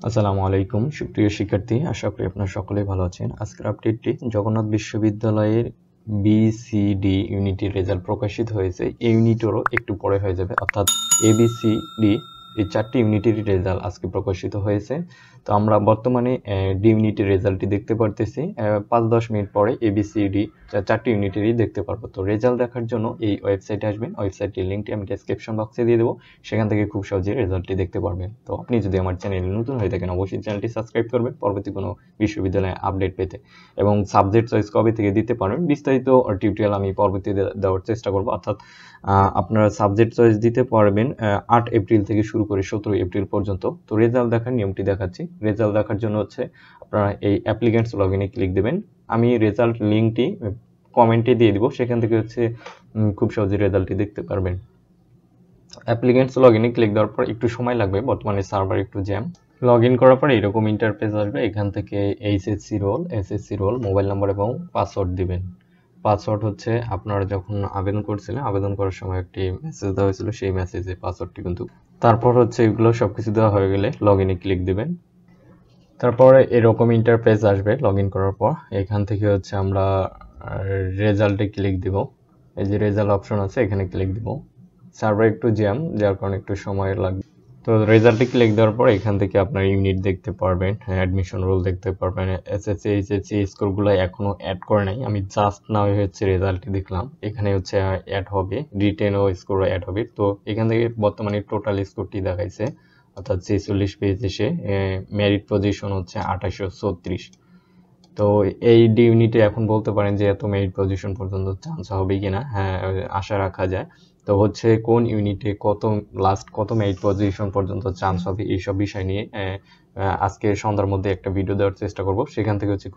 আসসালামু আলাইকুম সুপ্রিয় শিক্ষার্থী, আশা করি আপনারা সকলেই ভালো আছেন। আজকের আপডেটটি জগন্নাথ বিশ্ববিদ্যালয়ের বিসিডি ইউনিটের রেজাল্ট প্রকাশিত হয়েছে। এই ইউনিটেরও একটু পরে হয়ে যাবে, অর্থাৎ এবিসিডি এই 4টি ইউনিটেরই রেজাল্ট আজকে প্রকাশিত হয়েছে। তো আমরা বর্তমানে ডি ইউনিটের রেজাল্টটি দেখতে পারতেছি। 5-10 মিনিট পরে এবিসিডি 4টি ইউনিটেরই দেখতে পারবো। তো রেজাল্ট দেখার জন্য এই ওয়েবসাইটে আসবেন। ওয়েবসাইটের লিঙ্কটি আমি ডেসক্রিপশন বক্সে দিয়ে দেবো, সেখান থেকে খুব সহজেই রেজাল্টটি দেখতে পারবেন। তো আপনি যদি আমার চ্যানেলে নতুন হয়ে থাকেন, অবশ্যই চ্যানেলটি সাবস্ক্রাইব করবেন পরবর্তী কোনো বিশ্ববিদ্যালয়ে আপডেট পেতে। এবং সাবজেক্ট চয়েস কবে থেকে দিতে পারবেন বিস্তারিত টিউটোরিয়াল আমি পরবর্তীতে দেওয়ার চেষ্টা করব। অর্থাৎ আপনারা সাবজেক্ট চয়েস দিতে পারবেন 8 এপ্রিল থেকে শুরু করে 17 এপ্রিল পর্যন্ত। তো রেজাল্ট দেখার নিয়মটি দেখাচ্ছি। রেজাল্ট দেখার জন্য হচ্ছে আপনারা এই অ্যাপ্লিকেন্টস লগইনে ক্লিক দেবেন। আমি রেজাল্ট লিঙ্কটি কমেন্টে দিয়ে দিব, সেখান থেকে হচ্ছে খুব সহজে রেজাল্টটি দেখতে পারবেন। অ্যাপ্লিকেন্টস লগইনে ক্লিক দেওয়ার পর একটু সময় লাগবে, বর্তমানে সার্ভার একটু জ্যাম। লগইন করার পর এরকম ইন্টারফেস আসবে। এখান থেকে এসএসসি রোল, মোবাইল নাম্বার এবং পাসওয়ার্ড দিবেন। পাসওয়ার্ড হচ্ছে আপনারা যখন আবেদন করছিলেন, আবেদন করার সময় একটি মেসেজ দেওয়া হয়েছিল, সেই মেসেজে পাসওয়ার্ডটি কিন্তু। তারপর হচ্ছে এগুলো সবকিছু দেওয়া হয়ে গেলে লগইনে ক্লিক দিবেন। তারপরে এরকম ইন্টারফেস আসবে লগইন করার পর। এখান থেকে হচ্ছে আমরা রেজাল্টে ক্লিক দিব। এই যে রেজাল্ট অপশন আছে, এখানে ক্লিক দিব। সার্ভার একটু জ্যাম, যার কারণে একটু সময় লাগবে। তো রেজাল্টে ক্লিক দেওয়ার পর এখান থেকে আপনার ইউনিট দেখতে পারবেন, অ্যাডমিশন রোল দেখতে পারবেন। এসএসসি এইচএসসি স্কোরগুলো এখনো অ্যাড করে নাই, আমি জাস্ট নাও হচ্ছে রেজাল্টটি দেখলাম। এখানে হচ্ছে অ্যাড হবে, রিটেনও স্কোরও অ্যাড হবে। তো এখান থেকে বর্তমানে টোটাল স্কোরটি দেখাইছে, অর্থাৎ 46 পেজ এসে মেরিট পজিশন হচ্ছে 2836। তো এই ডি ইউনিটে এখন বলতে পারেন যে এত মেরিট পজিশন পর্যন্ত চান্স হবে কিনা, হ্যাঁ আশা রাখা যায়। তো হচ্ছে কোন ইউনিটে কত মেরিট পজিশন পর্যন্ত চান্স হবে, এইসব বিষয় নিয়ে আজকে সন্ধ্যার মধ্যে একটা ভিডিও দেওয়ার চেষ্টা করব। সেখান থেকে হচ্ছে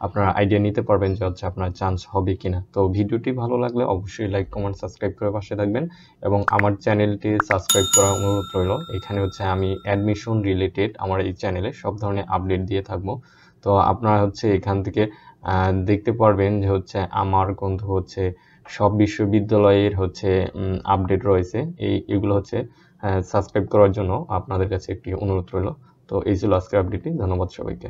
আপনারা আইডিয়া নিতে পারবেন যে হচ্ছে আপনার চান্স হবে কিনা। তো ভিডিওটি ভালো লাগলে অবশ্যই লাইক কমেন্ট সাবস্ক্রাইব করে পাশে থাকবেন এবং আমার চ্যানেলটি সাবস্ক্রাইব করার অনুরোধ রইল। এখানে হচ্ছে আমি অ্যাডমিশন রিলেটেড আমার এই চ্যানেলে সব ধরনের আপডেট দিয়ে থাকবো। তো আপনারা হচ্ছে এখান থেকে দেখতে পারবেন যে হচ্ছে আমার বন্ধু হচ্ছে সব বিশ্ববিদ্যালয়ের হচ্ছে আপডেট রয়েছে। এগুলো হচ্ছে সাবস্ক্রাইব করার জন্য আপনাদের কাছে একটি অনুরোধ রইল। তো এই ছিল আজকের আপডেটটি। ধন্যবাদ সবাইকে।